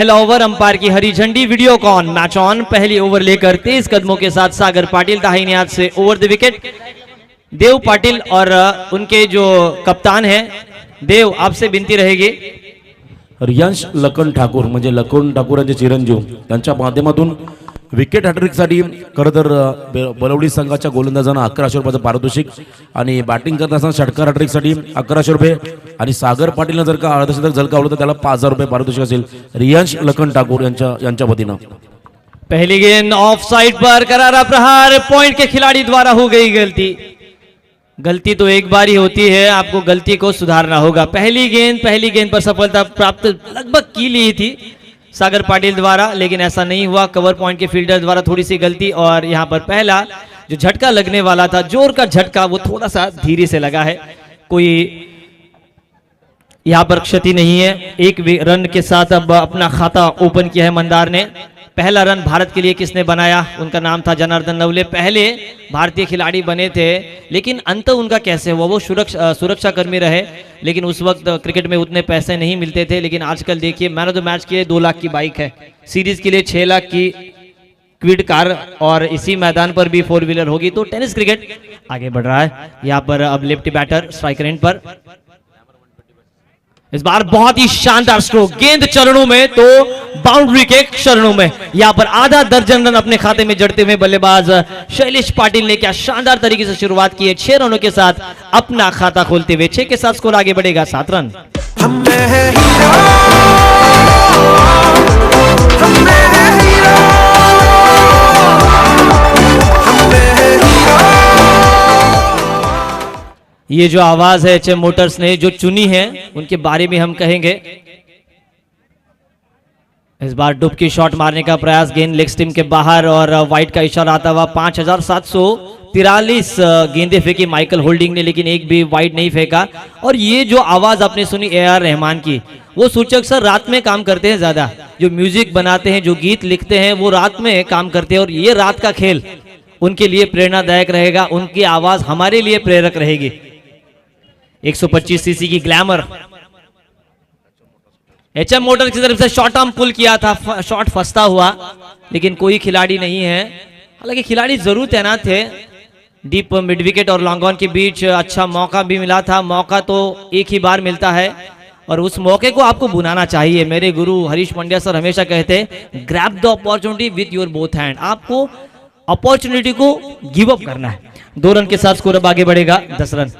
पहला over umpire की हरी झंडी, वीडियो कॉन, मैच ऑन। पहली ओवर लेकर तेज कदमों के साथ सागर पाटिल दाहिने हाथ से ओवर द विकेट। देव पाटिल और उनके जो कप्तान हैं देव, आपसे विनती रहेगी रियांश लखन ठाकूर म्हणजे लखन ठाकूर यांचे चिरंजीव यांच्या माध्यमातून विकेट हॅट्रिकसाठी खरं तर बलवडी संघाच्या गोलंदाजांना 1100 रुपयाचं पारितोषिक आणि बॅटिंग करत असताना षटकार हॅट्रिकसाठी 1100 रुपये आणि सागर पाटीलनं जर का अर्धशतक झलकावलं तर त्याला 5000 रुपये पारितोषिक असेल रियांश लखन ठाकूर यांच्या वतीनं। पहली गेंद ऑफ साइड पर, करारा प्रहार, पॉइंट के खिलाड़ी द्वारा हो गई गलती तो एक बार ही होती है, आपको गलती को सुधारना होगा। पहली गेंद पर सफलता प्राप्त लगभग की ली थी सागर पाटिल द्वारा, लेकिन ऐसा नहीं हुआ। कवर पॉइंट के फील्डर द्वारा थोड़ी सी गलती और यहां पर पहला जो झटका लगने वाला था, जोर का झटका, वो थोड़ा सा धीरे से लगा है। कोई यहां पर क्षति नहीं है। एक रन के साथ अब अपना खाता ओपन किया है मंदार ने। पहला रन भारत के लिए किसने बनाया, उनका नाम था जनार्दन नवले। पहले भारतीय खिलाड़ी बने थे, लेकिन अंत उनका कैसे हुआ, वो सुरक्षा कर्मी रहे। लेकिन उस वक्त क्रिकेट में उतने पैसे नहीं मिलते थे, लेकिन आजकल देखिए मैन ऑफ द मैच के लिए 2 लाख की बाइक है, सीरीज के लिए 6 लाख की क्विड कार, और इसी मैदान पर भी 4 व्हीलर होगी। तो टेनिस क्रिकेट आगे बढ़ रहा है। यहाँ पर अब लेफ्टी बैटर स्ट्राइक रेंज पर, इस बार बहुत ही शानदार स्ट्रोक, गेंद चरणों में तो बाउंड्री के चरणों में। यहां पर आधा दर्जन रन अपने खाते में जड़ते हुए बल्लेबाज शैलेश पाटिल ने क्या शानदार तरीके से शुरुआत की है। 6 रनों के साथ अपना खाता खोलते हुए 6 के साथ स्कोर आगे बढ़ेगा 7 रन। ये जो आवाज है एचएम मोटर्स ने जो चुनी है, उनके बारे में हम कहेंगे। इस बार डुबकी शॉट मारने का प्रयास, गेंद लेग स्टिम के बाहर और वाइड का इशारा आता हुआ। 5743 गेंदें फेंकी माइकल होल्डिंग ने, लेकिन एक भी वाइड नहीं फेंका। और ये जो आवाज आपने सुनी AR रहमान की, वो सूचक सर रात में काम करते हैं ज्यादा, जो म्यूजिक बनाते हैं, जो गीत लिखते हैं, वो रात में काम करते हैं। और ये रात का खेल उनके लिए प्रेरणादायक रहेगा, उनकी आवाज हमारे लिए प्रेरक रहेगी। 125 सीसी की ग्लैमर, एचएम मोटर की तरफ से शॉर्ट आर्म पुल किया था, शॉट फंसता हुआ, लेकिन कोई खिलाड़ी नहीं है। हालांकि खिलाड़ी जरूर तैनात थे। डीप मिड विकेट और लॉन्ग ऑन के बीच अच्छा मौका भी मिला था। मौका तो एक ही बार मिलता है और उस मौके को आपको बुनाना चाहिए। मेरे गुरु हरीश पंड्या सर हमेशा कहते हैं, grab the opportunity with your both hand. आपको अपॉर्चुनिटी को गिव अप करना है। 2 रन के साथ स्कोर अब आगे बढ़ेगा 10 रन।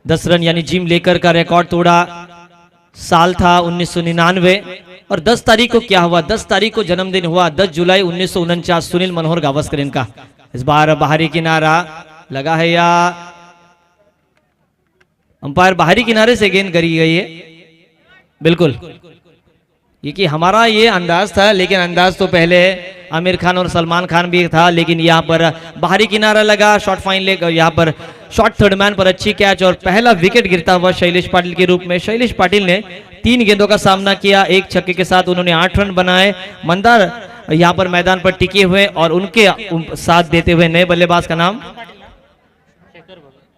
10 रन यानी जिम लेकर का रिकॉर्ड तोड़ा। साल था 1999 और 10 तारीख को क्या हुआ, 10 तारीख को जन्मदिन हुआ, 10 जुलाई 1949, सुनील मनोहर गावस्कर इनका। इस बार बाहरी किनारा लगा है या अंपायर बाहरी किनारे से गेंद करी गई है, बिल्कुल। ये कि हमारा ये अंदाज था, लेकिन अंदाज तो पहले आमिर खान और सलमान खान भी था। लेकिन यहाँ पर बाहरी किनारा लगा, शॉर्ट फाइन लेग, यहाँ पर शॉर्ट थर्ड मैन पर अच्छी कैच और पहला विकेट गिरता हुआ शैलेश पाटिल के रूप में। शैलेश पाटिल ने 3 गेंदों का सामना किया, 1 छक्के के साथ उन्होंने 8 रन बनाए। मंदार यहाँ पर मैदान पर टिके हुए और उनके साथ देते हुए नए बल्लेबाज का नाम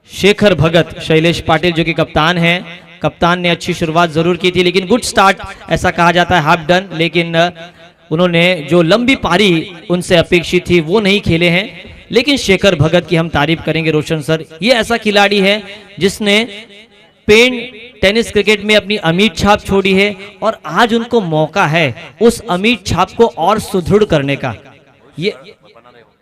शेखर भगत। शैलेश पाटिल जो कि कप्तान है, कप्तान ने अच्छी शुरुआत जरूर की थी, लेकिन गुड स्टार्ट ऐसा कहा जाता है, हाफ डन। लेकिन उन्होंने जो लंबी पारी उनसे अपेक्षित थी वो नहीं खेले हैं। लेकिन शेखर भगत की हम तारीफ करेंगे रोशन सर। ये ऐसा खिलाड़ी है जिसने पेन टेनिस क्रिकेट में अपनी अमिट छाप छोड़ी है और आज उनको मौका है उस अमिट छाप को और सुदृढ़ करने का।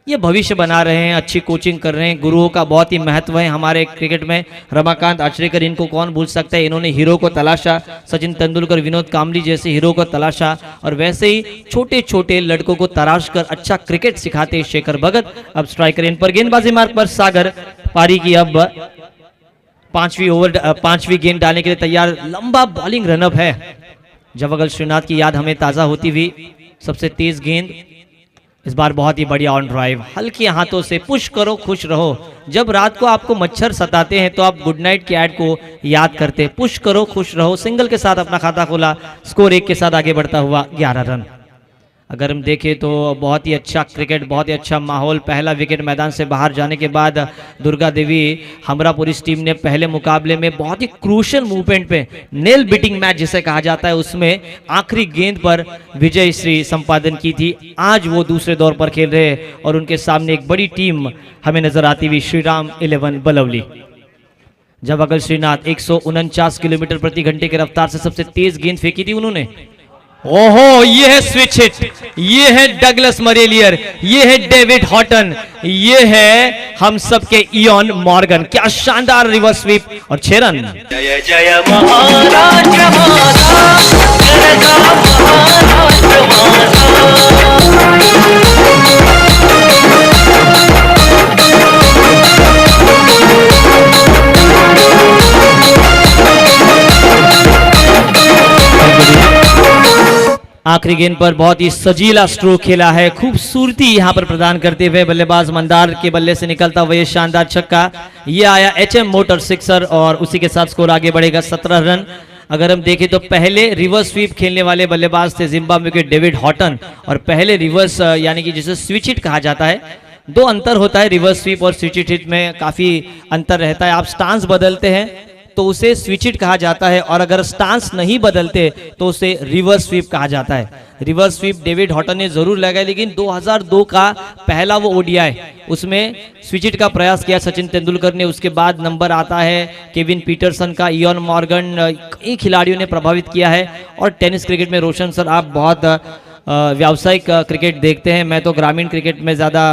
ये भविष्य बना रहे हैं, अच्छी कोचिंग कर रहे हैं। गुरुओं का बहुत ही महत्व है हमारे क्रिकेट में। रमाकांत आचरेकर, इनको कौन भूल सकता है, इन्होंने हीरो को तलाशा। सचिन तेंदुलकर, विनोद कांबली जैसे हीरो को तलाशा, और वैसे ही छोटे छोटे लड़कों को तराश कर अच्छा क्रिकेट सिखाते शेखर भगत। अब स्ट्राइकर इन पर गेंदबाजी मार्ग पर सागर पारी की अब 5वीं गेंद डालने के लिए तैयार। लंबा बॉलिंग रनअप है, जवागल श्रीनाथ की याद हमें ताजा होती हुई। सबसे तेज गेंद इस बार बहुत ही बढ़िया ऑन ड्राइव, हल्के हाथों से पुश करो खुश रहो। जब रात को आपको मच्छर सताते हैं तो आप गुड नाइट की ऐड को याद करते, पुश करो खुश रहो। सिंगल के साथ अपना खाता खोला, स्कोर 1 के साथ आगे बढ़ता हुआ 11 रन। अगर हम देखें तो बहुत ही अच्छा क्रिकेट, बहुत ही अच्छा माहौल। पहला विकेट मैदान से बाहर जाने के बाद दुर्गा देवी हमरापुर इस टीम ने पहले मुकाबले में बहुत ही क्रूशियल मूवमेंट पे, नेल बीटिंग मैच जिसे कहा जाता है, उसमें आखिरी गेंद पर विजय श्री संपादन की थी। आज वो दूसरे दौर पर खेल रहे और उनके सामने एक बड़ी टीम हमें नजर आती हुई श्रीराम 11 बलवली। जब अगर श्रीनाथ 149 किलोमीटर प्रति घंटे की रफ्तार से सबसे तेज गेंद फेंकी थी उन्होंने। ओहो, ये है स्विच हिट, ये है डगलस मरेलियर, ये है डेविड हॉटन, ये है हम सबके इयॉन मॉर्गन। क्या शानदार रिवर्स स्वीप और 6 रन। जय जय महाराष्ट्र माता, जनता महाराष्ट्र आखिरी गेंद पर बहुत ही सजीला स्ट्रोक खेला है, खूबसूरती यहां पर प्रदान करते हुए बल्लेबाज मंदार के बल्ले से निकलता हुआ ये शानदार छक्का। ये आया एचएम मोटर सिक्सर और उसी के साथ स्कोर आगे बढ़ेगा 17 रन। अगर हम देखें तो पहले रिवर्स स्वीप खेलने वाले बल्लेबाज थे जिम्बाब्वे के डेविड हॉटन, और पहले रिवर्स यानी कि जिसे स्विच हिट कहा जाता है। दो अंतर होता है रिवर्स स्वीप और स्विच हिट में, काफी अंतर रहता है। आप स्टांस बदलते हैं तो उसे स्विच हिट कहा जाता है, और अगर स्टांस नहीं बदलते तो उसे रिवर्स स्वीप कहा जाता है। रिवर्स स्वीप डेविड हॉटन ने जरूर लगाया, लेकिन 2002 का पहला वो ओडीआई, उसमें स्विच हिट का प्रयास किया सचिन तेंदुलकर ने। उसके बाद नंबर आता है केविन पीटरसन का, इयॉन मॉर्गन, कई खिलाड़ियों ने प्रभावित किया है। और टेनिस क्रिकेट में रोशन सर, आप बहुत व्यावसायिक क्रिकेट देखते हैं, मैं तो ग्रामीण क्रिकेट में ज़्यादा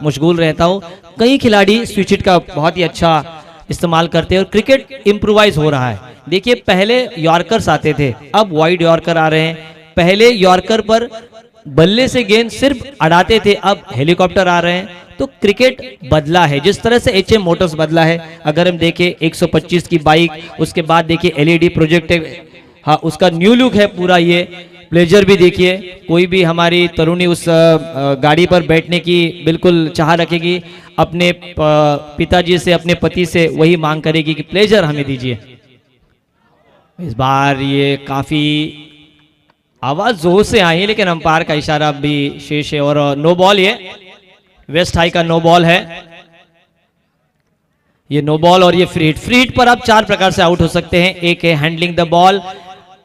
मशगूल रहता हूँ। कई खिलाड़ी स्विच हिट का बहुत ही अच्छा इस्तेमाल करते हैं और क्रिकेट इम्प्रोवाइज हो रहा है। देखिए, पहले यॉर्कर्स आते थे, अब वाइड यॉर्कर आ रहे हैं। पहले यॉर्कर पर बल्ले से गेंद सिर्फ अड़ाते थे, अब हेलीकॉप्टर आ रहे हैं। तो क्रिकेट बदला है, जिस तरह से एचएम मोटर्स बदला है। अगर हम देखें 125 की बाइक, उसके बाद देखिए एलईडी प्रोजेक्ट, हाँ उसका न्यू लुक है पूरा। ये प्लेजर भी देखिए, कोई भी हमारी तरुणी उस गाड़ी पर बैठने की बिल्कुल चाह रखेगी, अपने पिताजी से, अपने पति से वही मांग करेगी कि प्लेजर हमें दीजिए। इस बार ये काफी आवाज जोर से आई है, लेकिन अंपायर का इशारा भी शेष है और नो बॉल। ये वेस्ट हाई का नो बॉल है, ये नो बॉल और ये फ्री हिट। फ्री हिट पर आप 4 प्रकार से आउट हो सकते हैं। एक है handling the ball,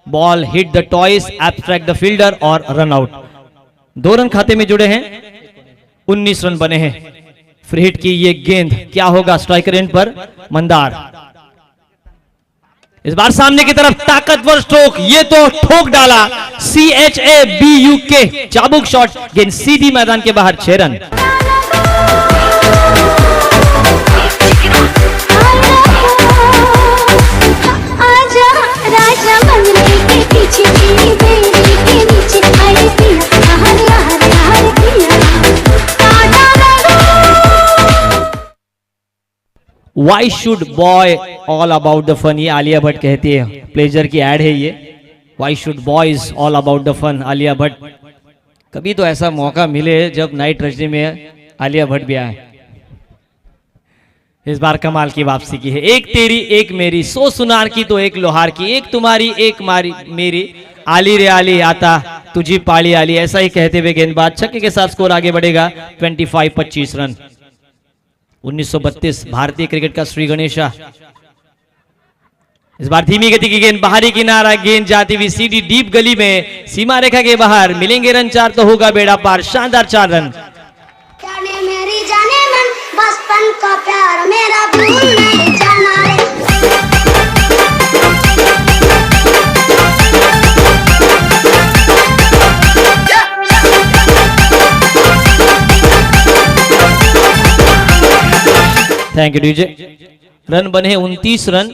ball hit the toys, abstract the fielder और रन आउट। 2 रन खाते में जुड़े हैं, 19 रन बने हैं। फ्री हिट की ये गेंद क्या होगा स्ट्राइकर एंड पर मंदार। इस बार सामने की तरफ ताकतवर स्ट्रोक, ये तो ठोक डाला, CHABUK चाबुक शॉट, गेंद सीधी मैदान के बाहर, 6 run. Why should boy all about the fun, ये आलिया भट्ट कहती है, प्लेजर की एड है ये। Why should boys all about the fun, Alia Bhatt. कभी तो ऐसा मौका मिले जब नाइट रजनी में आलिया भट्ट भी आए। इस बार कमाल की वापसी की है। एक तेरी एक मेरी, 100 सुनार की तो एक लोहार की, एक तुम्हारी एक मारी मेरी, आली रे आली आता तुझी पाली आली, ऐसा ही कहते हुए गेंदबाज छक्के के साथ स्कोर आगे बढ़ेगा 25 रन। 1932 भारतीय क्रिकेट का श्री गणेशा। इस बार धीमी गति की गेंद, बाहरी किनारा, गेंद जाती हुई सीधी डीप गली में, सीमा रेखा के बाहर, मिलेंगे रन 4 तो होगा बेड़ा पार। शानदार 4 रन। जाने मेरी जाने मन, बचपन का प्यार मेरा भूल नहीं जाना रे। Thank you DJ. रन बने 29 रन।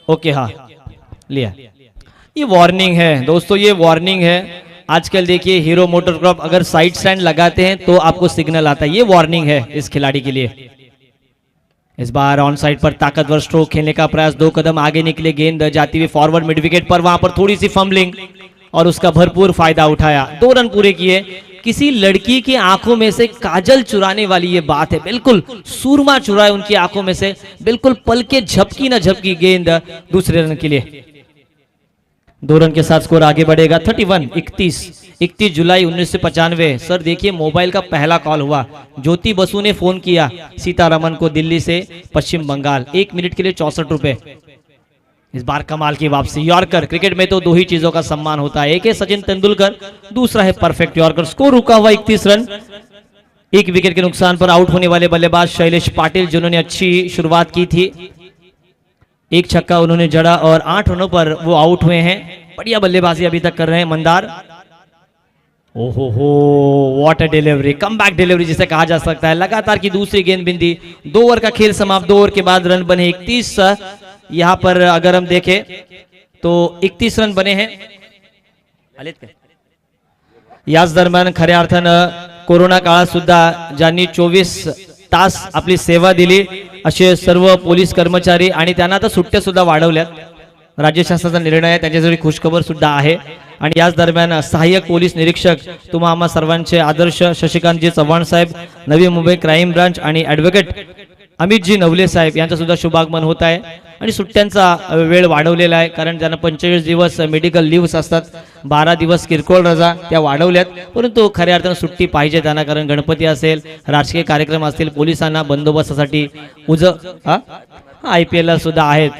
ओके, हाँ लिया। ये वार्निंग है दोस्तों, ये वार्निंग है। आजकल देखिए हीरो मोटरक्रॉप अगर साइड स्टैंड लगाते हैं तो आपको सिग्नल आता है, ये वार्निंग है इस खिलाड़ी के लिए। इस बार ऑन साइड पर ताकतवर स्ट्रोक खेलने का प्रयास, 2 कदम आगे निकले, गेंद जाती हुई फॉरवर्ड मिड विकेट पर, वहां पर थोड़ी सी फंबलिंग और उसका भरपूर फायदा उठाया। 2 रन पूरे किए। किसी लड़की की आंखों में से काजल चुराने वाली ये बात है, बिल्कुल सूरमा चुराए उनकी आंखों में से, बिल्कुल पलके झपकी ना झपकी गेंद, दूसरे रन के लिए। 2 रन के साथ स्कोर आगे बढ़ेगा 31 जुलाई 1995। सर देखिए मोबाइल का पहला कॉल हुआ, ज्योति बसु ने फोन किया सीतारमन को दिल्ली से पश्चिम बंगाल, 1 मिनट के लिए 64 रुपए। इस बार कमाल की वापसी, यॉर्कर। क्रिकेट में तो 2 ही चीजों का सम्मान होता है, एक है सचिन तेंदुलकर, दूसरा है परफेक्ट यॉर्कर। स्कोर रुका हुआ 31 रन। 1 विकेट के नुकसान पर आउट होने वाले बल्लेबाज शैलेश पाटिल, जिन्होंने अच्छी शुरुआत की थी। 1 छक्का उन्होंने जड़ा और 8 रनों पर वो आउट हुए हैं। बढ़िया बल्लेबाजी अभी तक कर रहे हैं मंदार। ओहो हो, what a delivery, comeback delivery जिसे कहा जा सकता है। लगातार की दूसरी गेंदबंदी, 2 ओवर का खेल समाप्त, 2 ओवर के बाद रन बने 31। यहां पर अगर हम देखें तो 31 रन बने हैं। याच दरम्यान खऱ्या अर्थानं कोरोना काळात सुद्धा ज्यांनी 24 तास आपली सेवा दिली असे सर्व पोलीस कर्मचारी, आणि त्यांना आता सुट्ट्या सुद्धा वाढवल्यात। राज्य शासनाचा निर्णय आहे, त्यांच्यासाठी खुशखबर सुद्धा आहे। आणि याच दरम्यान सहाय्यक पोलीस निरीक्षक तुम्हा आम्हा सर्वांचे आदर्श शशिकांतजी चव्हाण साहेब, नवी मुंबई क्राईम ब्रांच आणि ॲडव्होकेट अमितजी नवले साहेब यांचा सुद्धा शुभागमन होत आहे। आणि सुट्ट्यांचा वेळ वाढवलेला आहे, कारण त्यांना 45 दिवस मेडिकल लिव्हस असतात, 12 दिवस किरकोळ रजा त्या वाढवल्यात। परंतु खऱ्या अर्थानं सुट्टी पाहिजे त्यांना, कारण गणपती असेल, राजकीय कार्यक्रम असतील, पोलिसांना बंदोबस्तासाठी IPL सुद्धा आहेत।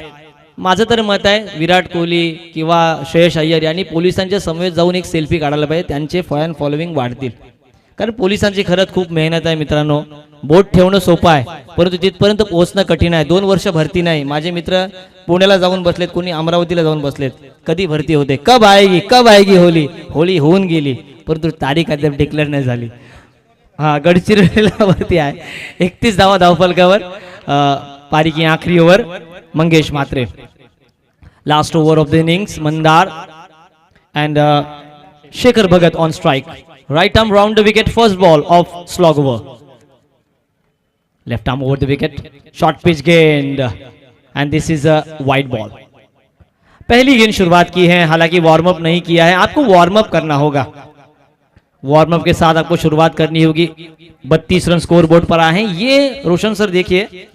माझं तर मत आहे विराट कोहली किंवा श्रेयस अय्यर यांनी पोलिसांच्या समवेत जाऊन एक सेल्फी काढायला पाहिजे, त्यांचे फॅन फॉलोविंग वाढतील। कारण पोलिसांची खरंच खूप मेहनत आहे मित्रांनो। बोट ठेवणं सोपं आहे, परंतु तिथपर्यंत पोहोचणं कठीण आहे। 2 वर्ष भरती नाही। माझे मित्र पुण्याला जाऊन बसलेत, कोणी अमरावतीला जाऊन बसलेत, कधी भरती होते, कब आएगी होली। होली होऊन गेली, परंतु तारीख अद्याप डिक्लेअर नाही झाली। गडचिरोलीला भरती आहे। 31 धावा धावफलकावर, पारी की आखरी over Mangesh Matre. Last over of the innings, Mandar and Shekhar Bhagat on strike. Right arm round the wicket, first ball of slog over, left arm over the wicket, short pitch गेंद and this is a wide ball. पहली गेंद शुरुआत की है, हालांकि warm up नहीं KIA है, आपको वार्म अप करना होगा। वार्म अप के साथ आपको शुरुआत करनी होगी। 32 रन स्कोर बोर्ड पर आए हैं। ये रोशन सर देखिए,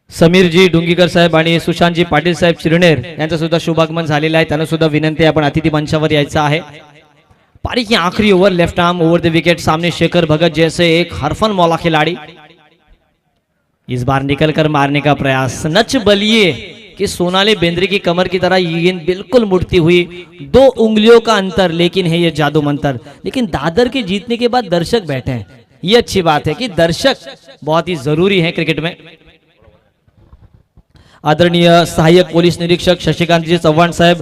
समीरजी डुंगीकर साहेब आणि सुशांतजी पाटील साहेब चिरनेर यांचं सुद्धा शुभागमन झालेलं आहे। त्यांना सुद्धा विनंती आहे आपण अतिथी मंचावर यायचं आहे। पारी की आखिरी over, left arm over the wicket, सामने शेखर भगत जैसे एक हरफन मौला खिलाड़ी। इस बार निकल कर मारने का प्रयास, नच बलिए कि सोनाली बेंद्रे की कमर की तरह ये गेंद बिल्कुल मुड़ती हुई, 2 उंगलियों का अंतर, लेकिन है ये जादू मंतर। लेकिन दादर के जीतने के बाद दर्शक बैठे हैं, ये अच्छी बात है कि दर्शक बहुत ही जरूरी है क्रिकेट में। आदरणीय सहाय्यक पोलीस निरीक्षक शशिकांतजी चव्हाण साहेब,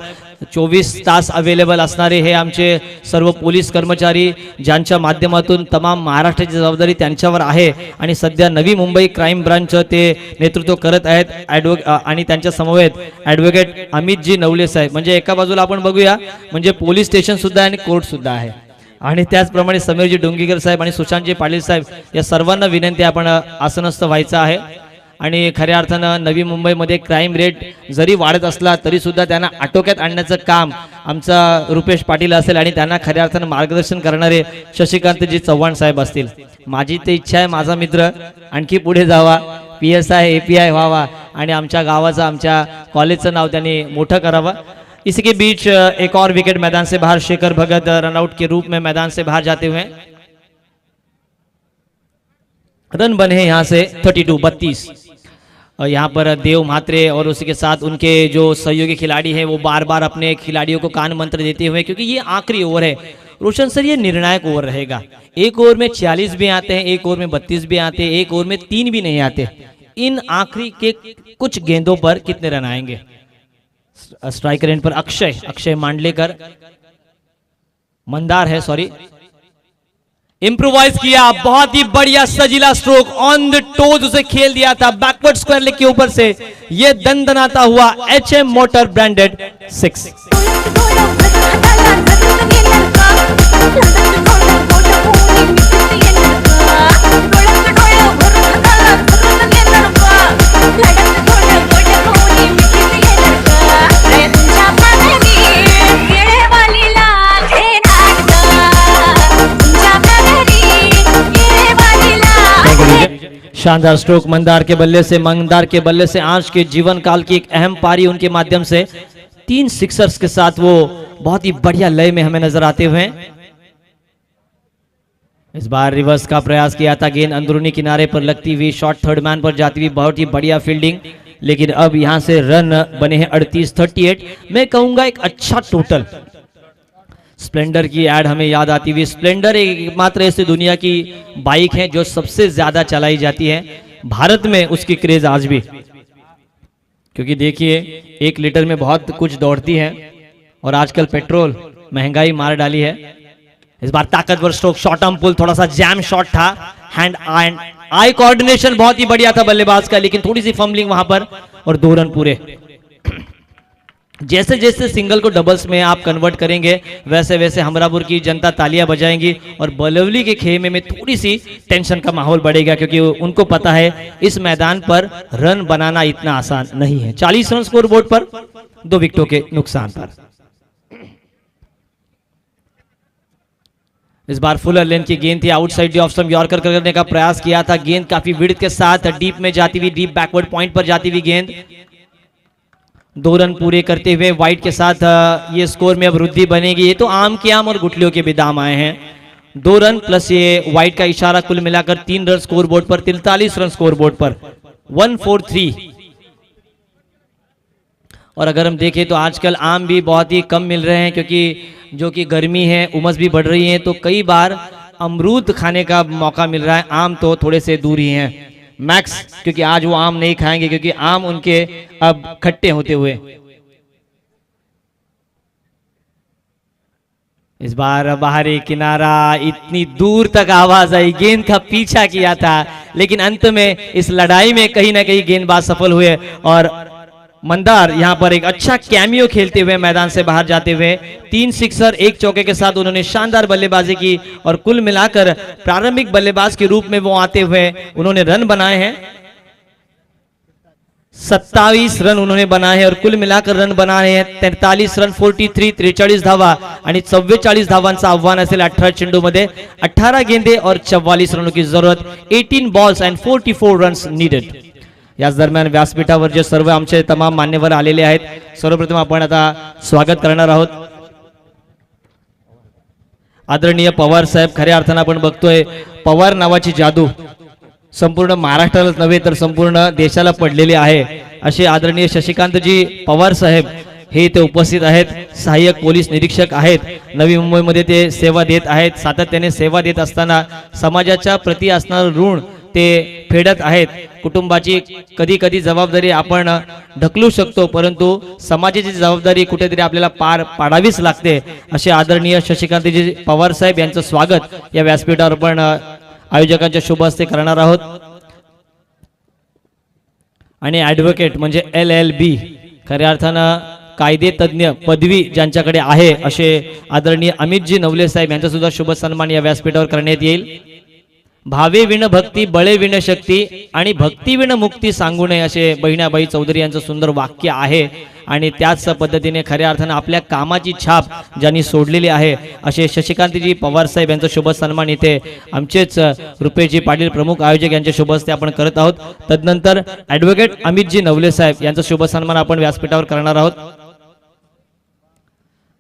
24 तास अवेलेबल असणारे हे आमचे सर्व पोलीस कर्मचारी, ज्यांच्या माध्यमातून तमाम महाराष्ट्राची जबाबदारी त्यांच्यावर आहे आणि सध्या नवी मुंबई क्राईम ब्रांचचं ते नेतृत्व करत आहेत। आणि त्यांच्या समवेत ॲडव्होकेट अमितजी नवले साहेब, म्हणजे एका बाजूला आपण बघूया म्हणजे पोलीस स्टेशन सुद्धा आणि कोर्ट सुद्धा आहे। आणि त्याचप्रमाणे समीरजी डोंगीकर साहेब आणि सुशांतजी पाटील साहेब या सर्वांना विनंती आपण आसनस्थ व्हायचं आहे। आणि खऱ्या अर्थानं नवी मुंबईमध्ये क्राईम रेट जरी वाढत असला तरी सुद्धा त्यांना आटोक्यात आणण्याचं काम आमचा रुपेश पाटील असेल आणि त्यांना खऱ्या अर्थानं मार्गदर्शन करणारे शशिकांतजी चव्हाण साहेब असतील। माझी ते इच्छा आहे माझा मित्र आणखी पुढे जावा, PSI API व्हावा आणि आमच्या गावाचं, आमच्या कॉलेजचं नाव त्यांनी मोठं करावं। इसी के बीच एक और विकेट मैदान से बाहर, शेखर भगत रनआउट के रूप में मैदान से बाहर जाते हुए। रन बने यहाँ से 32। यहाँ पर देव म्हात्रे और उसी के साथ उनके जो सहयोगी खिलाड़ी हैं वो बार बार अपने खिलाड़ियों को कान मंत्र देते हुए, क्योंकि ये आखिरी ओवर है रोशन सर, ये निर्णायक ओवर रहेगा। 1 ओवर में 46 भी आते हैं, 1 ओवर में 32 भी आते हैं, 1 ओवर में 3 भी नहीं आते। इन आखिरी के कुछ गेंदों पर कितने रन आएंगे? स्ट्राइकर एंड पर अक्षय मांडलेकर, मंदार है, सॉरी, इम्प्रोवाइज किया, बहुत ही बढ़िया सजीला स्ट्रोक, ऑन द टोज उसे खेल दिया था, बैकवर्ड स्क्वायर लेग के ऊपर से ये दंदनाता हुआ HM मोटर ब्रांडेड 6। शानदार स्ट्रोक मंदार के बल्ले से। मंदार के बल्ले से आज के जीवन काल की एक अहम पारी उनके माध्यम से 3 सिक्सर्स के साथ वो बहुत ही बढ़िया लय में हमें नजर आते हुए। इस बार रिवर्स का प्रयास किया था, गेंद अंदरूनी किनारे पर लगती हुई शॉट थर्ड मैन पर जाती हुई, बहुत ही बढ़िया फील्डिंग। लेकिन अब यहां से रन बने हैं 38-38। मैं कहूंगा एक अच्छा टोटल। स्प्लेंडर की एड हमें याद आती हुई। स्प्लेंडर एकमात्र ऐसी दुनिया की बाइक है जो सबसे ज्यादा चलाई जाती है भारत में, उसकी क्रेज आज भी, क्योंकि देखिए 1 लीटर में बहुत कुछ दौड़ती है और आजकल पेट्रोल महंगाई मार डाली है। इस बार ताकतवर स्ट्रोक, शॉर्ट आर्म पुल, थोड़ा सा जैम शॉट था। हैंड एंड आई कोऑर्डिनेशन बहुत ही बढ़िया था बल्लेबाज का, लेकिन थोड़ी सी फंबलिंग वहां पर और 2 रन पूरे। जैसे जैसे सिंगल को डबल्स में आप कन्वर्ट करेंगे वैसे वैसे हमरापुर की जनता तालियां बजाएंगी और बलवली के खेमे में थोड़ी सी टेंशन का माहौल बढ़ेगा, क्योंकि उनको पता है इस मैदान पर रन बनाना इतना आसान नहीं है। 40 रन स्कोर बोर्ड पर, 2 विकेटों के नुकसान पर। इस बार फुलर लेंथ की गेंद थी, आउटसाइड ऑफ स्टंप यॉर्कर करने का प्रयास किया था। गेंद काफी विड्थ के साथ डीप में जाती हुई, डीप बैकवर्ड पॉइंट पर जाती हुई गेंद। 2 रन पूरे करते हुए वाइट के साथ ये स्कोर में अब वृद्धि बनेगी। ये तो आम के आम और गुठलियों के भी दाम आए हैं। 2 रन प्लस ये वाइट का इशारा, कुल मिलाकर 3 रन स्कोर बोर्ड पर, 43 रन स्कोर बोर्ड पर, 143। और अगर हम देखें तो आजकल आम भी बहुत ही कम मिल रहे हैं, क्योंकि जो कि गर्मी है, उमस भी बढ़ रही है, तो कई बार अमरूद खाने का मौका मिल रहा है। आम तो थोड़े से दूर ही हैं मैक्स, क्योंकि आज वो आम नहीं खाएंगे, क्योंकि आम उनके अब खट्टे होते हुए। इस बार बाहरी किनारा, इतनी दूर तक आवाज आई, गेंद का पीछा किया था, लेकिन अंत में इस लड़ाई में कहीं ना कहीं गेंदबाज सफल हुए और मंदार यहां पर एक अच्छा कैमियो खेलते हुए मैदान से बाहर जाते हुए 3 सिक्सर 1 चौके के साथ उन्होंने शानदार बल्लेबाजी की और कुल मिलाकर प्रारंभिक बल्लेबाज के रूप में वो आते हुए उन्होंने रन बनाए हैं 27 रन उन्होंने बनाए हैं और कुल मिलाकर रन बनाए हैं 43 रन 43 धावा आणि 44 धावांचं आव्हान असेल 18 चेंडूमध्ये 18 गेंदे और 44 रनों की जरूरत 18 बॉल्स एंड 44 रन्स नीडेड। याच दरम्यान व्यासपीठावर जे सर्व आमचे तमाम मान्यवर आलेले आहेत, सर्वप्रथम आपण आता स्वागत करणार आहोत आदरणीय पवार साहेब। खऱ्या अर्थाने आपण बघतोय पवार नावाची जादू संपूर्ण महाराष्ट्रालाच नव्हे तर संपूर्ण देशाला पडलेली आहे, असे आदरणीय शशिकांतजी पवार साहेब हे इथे उपस्थित आहेत। सहाय्यक पोलीस निरीक्षक आहेत, नवी मुंबईमध्ये ते सेवा देत आहेत। सातत्याने सेवा देत असताना समाजाच्या प्रती असणारं ऋण ते फेडत आहेत। कुटुंबाची कधी कधी जबाबदारी आपण ढकलू शकतो, परंतु समाजाची जबाबदारी कुठेतरी आपल्याला पार पाडावीच लागते। असे आदरणीय शशिकांतजी पवार साहेब यांचं स्वागत या व्यासपीठावर आपण आयोजकांच्या शुभ हस्ते करणार आहोत। आणि ॲडव्होकेट म्हणजे LLB खऱ्या अर्थानं कायदे तज्ञ पदवी ज्यांच्याकडे आहे असे आदरणीय अमितजी नवले साहेब यांचा सुद्धा शुभ सन्मान या व्यासपीठावर करण्यात येईल। भावे विण भक्ती, बळे विण शक्ती आणि भक्ती विण मुक्ती सांगू नये असे बहिणाबाई चौधरी यांचं सुंदर वाक्य आहे। आणि त्याच पद्धतीने खऱ्या अर्थाने आपल्या कामाची छाप ज्यांनी सोडलेली आहे असे शशिकांतजी पवार साहेब यांचा शुभ सन्मान इथे आमचेच रुपेशजी पाटील प्रमुख आयोजक यांच्या शुभ हस्ते आपण करत आहोत। तदनंतर ॲडव्होकेट अमितजी नवले साहेब यांचा शुभ सन्मान आपण व्यासपीठावर करणार आहोत।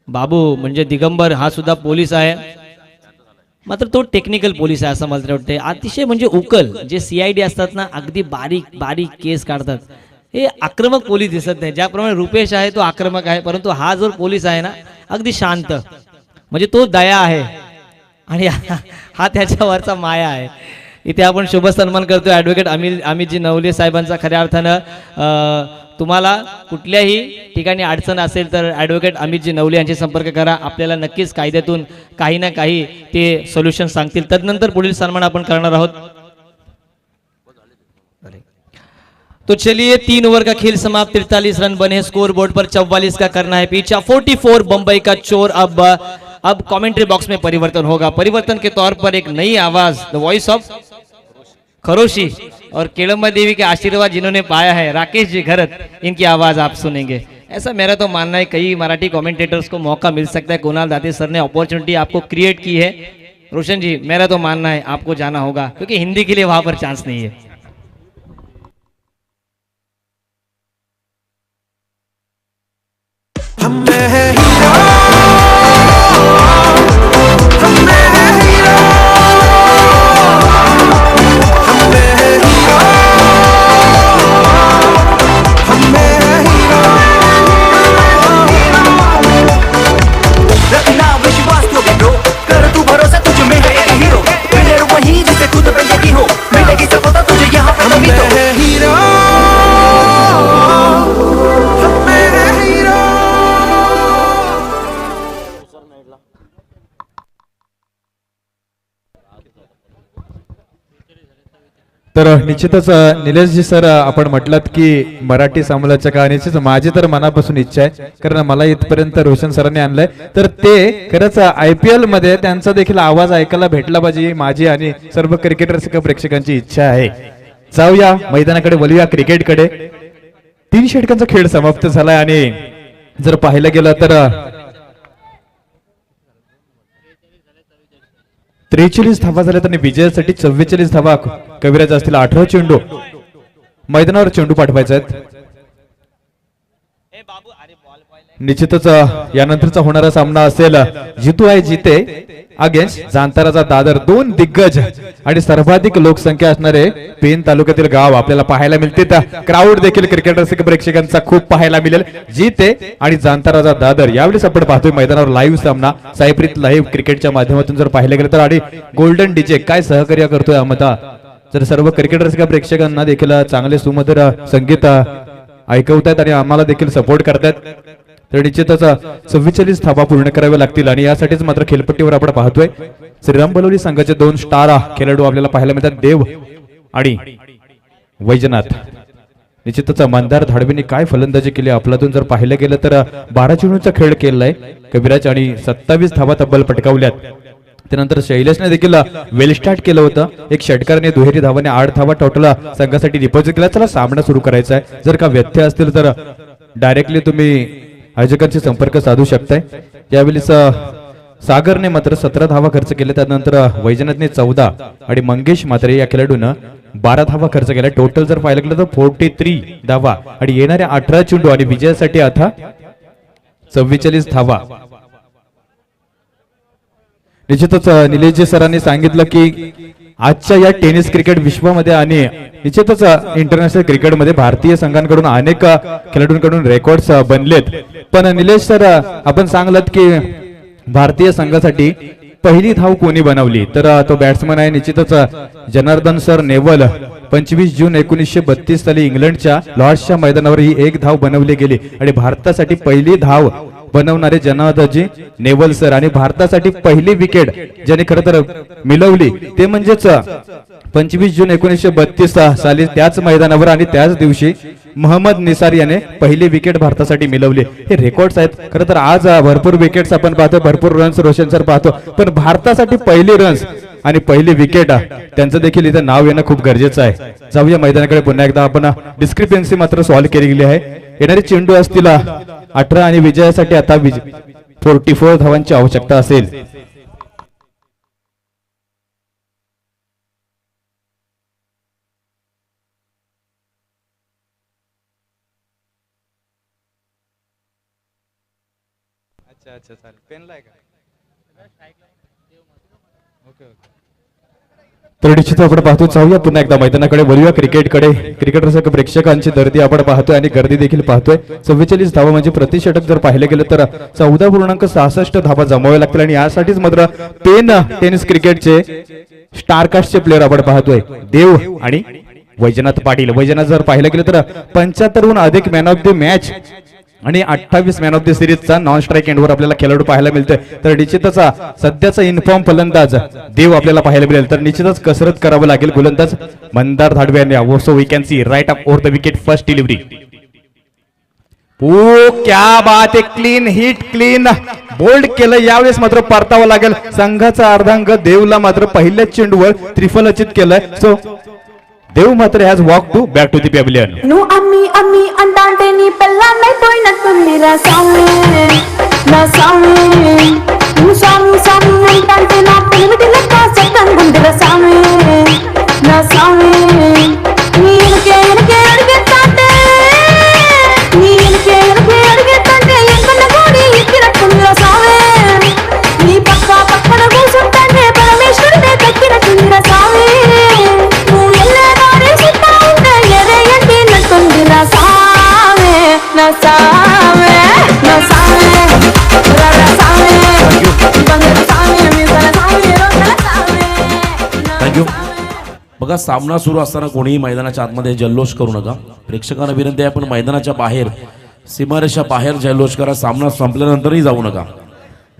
बाबू म्हणजे दिगंबर हा सुद्धा पोलीस आहे, मात्र तो टेक्निकल पोलीस आहे असं मला वाटते। अतिशय म्हणजे उकल जे CID असतात ना, अगदी बारीक बारीक केस काढतात, हे आक्रमक पोलीस दिसत नाही। ज्याप्रमाणे रुपेश आहे तो आक्रमक आहे, परंतु हा जो पोलीस आहे ना अगदी शांत, म्हणजे तो दया आहे आणि हा त्याच्यावरचा माया आहे। इथे आपण शुभ सन्मान करतोय ॲडव्होकेट अमितजी नवले साहेबांचा। खऱ्या अर्थानं तुम्हाला कुठल्याही ठिकाणी अडचण असेल तर ॲडव्होकेट अमितजी नवले यांचे संपर्क करा, आपल्याला नक्कीच कायद्यातून काही ना काही ते सोल्युशन सांगतील। तदनंतर पुढील सन्मान आपण करणार आहोत। तो चलिए 3 ओवर का खेल समाप्त, 43 रन बने, स्कोर बोर्ड पर 44 का करना है पीछा। 44 बंबई का चोर। अब कमेंट्री बॉक्स में परिवर्तन होगा। परिवर्तन के तौर पर एक नई आवाज, द वॉइस ऑफ खरोशी और केलम्बा देवी के आशीर्वाद जिन्होंने पाया है, राकेश जी घरत, इनकी आवाज आप सुनेंगे। ऐसा मेरा तो मानना है कई मराठी कमेंटेटर्स को मौका मिल सकता है। कुणाल दाते सर ने अपॉर्चुनिटी आपको क्रिएट की है। रोशन जी मेरा तो मानना है आपको जाना होगा, क्योंकि हिंदी के लिए वहां पर चांस नहीं है। हम में है हीरो, हम में है हीरो, हम में है हीरो, हम में है हीरो। रखना विश्वास तो ब्रो, कर तू भरोसा, तुझ में है एक हीरो। विनर वही जिसे खुद पे यकीन हो, मिलेगी सफलता तुझे यहाँ पे हम तभी तो। में है हीरो, हम में है हीरो। तर निश्चितच निलेशजी सर, आपण म्हटलात की मराठी समाजाच्या कहाणीचीच माझी तर मनापासून इच्छा आहे, कारण मला इथपर्यंत रोशन सरांनी आणलंय, तर ते खरंच IPL मध्ये त्यांचा देखील आवाज ऐकायला भेटला पाहिजे, माझी आणि सर्व क्रिकेटर्स प्रेक्षकांची इच्छा आहे. जाऊया मैदानाकडे, वळूया क्रिकेटकडे. 3 षटकांचा खेळ समाप्त झालाय आणि जर पाहिलं गेलं तर 43 धावा झाल्यात आणि विजयासाठी 44 धावा कविराज असतील. 18 चेंडू मैदानावर चेंडू पाठवायचे आहेत. निश्चितच यानंतरचा होणारा सामना असेल जितू आहे जिते अगेन्स्ट जांताराचा दादर. 2 दिग्गज आणि सर्वाधिक लोकसंख्या असणारे पेन तालुक्यातील गाव आपल्याला पाहायला मिळते. क्राऊड देखील क्रिकेटर्स प्रेक्षकांचा खूप पाहायला मिळेल. जिते आणि जांताराचा दादर यावेळेस आपण पाहतोय मैदानावर लाईव्ह सामना सायप्रीत लाईव्ह क्रिकेटच्या माध्यमातून जर पाहिलं गेलं तर. आणि गोल्डन डीजे काय सहकार्य करतोय अमता, जर सर्व क्रिकेटर्स प्रेक्षकांना देखील चांगले सुमधुर संगीत ऐकवतायत आणि आम्हाला देखील सपोर्ट करतायत. तर निश्चितच 44 धावा पूर्ण कराव्या लागतील आणि यासाठीच मात्र खेळपट्टीवर आपण पाहतोय श्रीराम बलवली संघाचे 2 स्टार खेळाडू आपल्याला पाहायला मिळतात, देव आणि वैजनाथ. निश्चितच मंदार धाडवीने काय फलंदाजी केली आपल्यातून जर पाहिलं गेलं तर 12 चेंडूचा खेळ केलाय कविराज आणि 27 धावा तब्बल पटकावल्यात. त्यानंतर शैलेशने देखील वेल स्टार्ट केलं होतं. एक षटकाराने दुहेरी धावाने 8 धावा टोटल संघासाठी डिपॉझिट केला. चला सामना सुरू करायचा आहे. जर का व्यत्यय असतील तर डायरेक्टली तुम्ही आयोजकांशी संपर्क साधू शकताय. यावेळेस सागरने मात्र 17 धावा खर्च केले, त्यानंतर वैजनाथने 14 आणि मंगेश मात्रे या खेळाडूनं 12 धावा खर्च केला. टोटल जर पाहिलं गेलं तर 43 धावा आणि येणाऱ्या 18 चेंडू आणि विजयासाठी आता 44 धावा. निश्चितच निलेशजी सरांनी सांगितलं की आजच्या या टेनिस क्रिकेट विश्वामध्ये आणि निश्चितच इंटरनॅशनल क्रिकेटमध्ये भारतीय संघांकडून अनेक खेळाडूंकडून रेकॉर्ड्स बनलेत. पण निलेश सर, आपण सांगलात की भारतीय संघासाठी पहिली धाव कोणी बनवली, तर तो बॅट्समन आहे निश्चितच जनार्दन सर नेवल. 25 जून 1932 साली इंग्लंडच्या लॉर्ड्सच्या मैदानावर ही 1 धाव बनवली गेली आणि भारतासाठी पहिली धाव बनवणारे जनार्दनजी नेवल सर. आणि भारतासाठी पहिली विकेट ज्याने खरं तर मिळवली ते म्हणजेच 25 जून 1932 साली त्याच मैदानावर आणि त्याच दिवशी मोहम्मद निसार याने पहिली विकेट भारतासाठी मिळवली. हे रेकॉर्ड्स आहेत. खरं तर आज भरपूर विकेट्स आपण पाहतो, भरपूर रन्स रोशन सर पाहतो, पण भारतासाठी पहिली रन्स आणि पहिली विकेट त्यांचं देखील इथं नाव येणं खूप गरजेचं आहे. जाऊया मैदानाकडे पुन्हा एकदा. आपण डिस्क्रिपन्सी मात्र सॉल्व्ह केली गेली आहे. येणारे चेंडू असतील 18 आणि विजयासाठी आता 44 धावांची आवश्यकता असेल. अच्छा चालेल. पेनला आहे का? Okay okay. तर निश्चित आपण पाहतो. जाऊया पुन्हा एकदा मैदानाकडे, वळूया क्रिकेटकडे. क्रिकेटर्स प्रेक्षकांची गर्दी आपण पाहतोय आणि गर्दी देखील पाहतोय. 44 धावा म्हणजे प्रति षटक जर पाहिलं गेलं तर 14.66 धावा जमाव्या लागतील आणि यासाठीच मात्र पेन टेनिस क्रिकेटचे स्टारकास्टचे प्लेअर आपण पाहतोय, देव आणि वैजनाथ पाटील. वैजनाथ जर पाहिलं गेलं तर 75हून अधिक मॅन ऑफ द मॅच आणि 28 मॅन ऑफ द सिरीजचा नॉन स्ट्राईक एंडवर आपल्याला खेळाडू पाहायला मिळतोय. तर निश्चितच सध्याचा इन्फॉर्म फलंदाज देव आपल्याला पाहायला मिळेल. तर निश्चितच कसरत करावं लागेल गोलंदाज मंदार धाडवे यांनी. So we can see right up over the wicket, first delivery. ओ क्या बात आहे, क्लीन हिट, क्लीन बोल्ड केलं. यावेळेस मात्र परतावं लागेल. संघाचा अर्धांग देवला मात्र पहिल्याच चेंडूवर त्रिफलचित केलंय. So Dev Mhatre has walk to back to the pavilion. ను అమ్మి అమ్మి అంటాంటే నీ పెళ్ళాన్నైపోయినట్టుంది రా సామి నా సామి నువ్వు సామి సామి అంటాంటే నా పెనిమిటి లెక్క చట్టంగుందిరా సామి నా సామి నీ ఎనకే ఎనకే అడిగేస్తాంటే నీ ఎనకే ఎనకే అడిగేస్తాంటే ఎక్కడో बघा, सामना सुरू असताना कोणीही मैदानाच्या आतमध्ये जल्लोष करू नका. प्रेक्षकांना विनंती आहे, पण मैदानाच्या बाहेर सीमारेषा बाहेर जल्लोष करा. सामना संपल्यानंतरही जाऊ नका,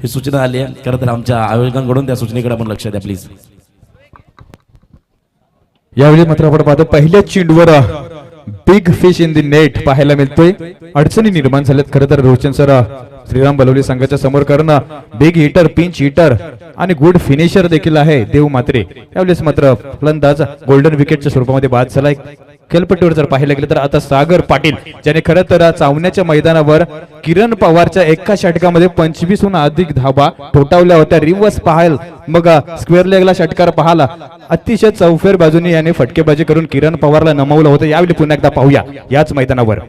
ही सूचना आली आहे. खरं तर आमच्या आयोजकांकडून त्या सूचनेकडे आपण लक्ष द्या प्लीज. यावेळी मात्र आपण पाहतो पहिल्या चेंडूवर big fish in the net पाहायला मिळतोय. अडचणी निर्माण झाल्यात खरं तर रोशन सर श्रीराम बलवली संघाच्या समोर, कारण बिग हिटर, पिंच हिटर आणि गुड फिनिशर देखील आहे देव मात्रे. यावेळेस मात्र फलंदाज गोल्डन विकेटच्या स्वरूपामध्ये बाद झालाय. खेळपट्टीवर जर पाहायला गेलं तर आता सागर पाटील, ज्याने खरं तर चावण्याच्या मैदानावर किरण पवारच्या एका षटकामध्ये 25हून अधिक धाबा ठोठावल्या होत्या. रिव्हर्स पाहाल, मग स्क्वेअर लेगला षटकार पाहाला, अतिशय चौफेर बाजूने याने फटकेबाजी करून किरण पवारला नमवलं होतं. यावेळी पुन्हा एकदा पाहूया याच मैदानावर.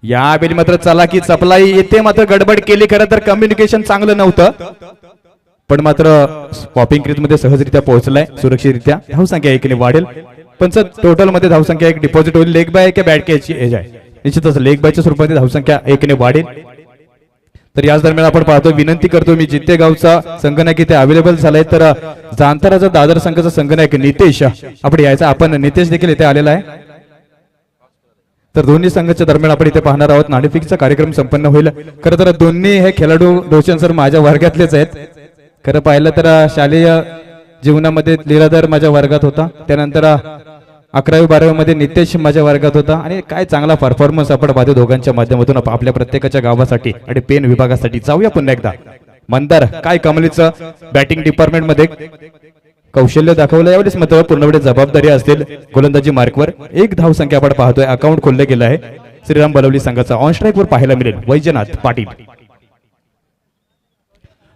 यावेळी मात्र चलाकी चपलाई येथे मात्र गडबड केली. खरं तर कम्युनिकेशन चांगलं नव्हतं, पण मात्र पॉपिंग क्रीज मध्ये सहजरित्या पोहोचलाय सुरक्षितरित्या. धावसंख्या 1 ने वाढेल, पण टोटल मध्ये धावसंख्या 1 डिपॉझिट होईल. लेग बाय की बॅट कॅच एज आहे, निश्चितच लेग बायच्या स्वरूपात धावसंख्या 1 ने वाढेल. तर याच दरम्यान आपण पाहतो, विनंती करतो मी जितेगावचा संगणक इथे अवेलेबल झालाय, तर जांताराचा दादर संघाचा संगणक नितेश आपण यायचा. आपण नितेश देखील इथे आलेला आहे. तर दोन्ही संघाच्या दरम्यान आपण इथे पाहणार आहोत. नाणेफेकीचा कार्यक्रम संपन्न होईल. खरं तर दोन्ही हे खेळाडू रोशन सर माझ्या वर्गातलेच आहेत. खरं पाहिलं तर शालेय जीवनामध्ये लीलाधर माझ्या वर्गात होता, त्यानंतर 11वी-12वी मध्ये नितेश माझ्या वर्गात होता. आणि काय चांगला परफॉर्मन्स आपण पाहतो दोघांच्या माध्यमातून आपल्या प्रत्येकाच्या गावासाठी आणि पेन विभागासाठी. जाऊया पुन्हा एकदा. मंदार काय कमलीचं बॅटिंग डिपार्टमेंट मध्ये कौशल्य दाखवलं. यावेळेस मात्र पूर्णपणे जबाबदारी असतील गोलंदाजी मार्कवर. 1 धावसंख्या आपण पाहतोय, अकाउंट खोललं गेलं आहे श्रीराम बलवली संघाचा. ऑन स्ट्राईक वर पाहायला मिळेल वैजनाथ पाटील.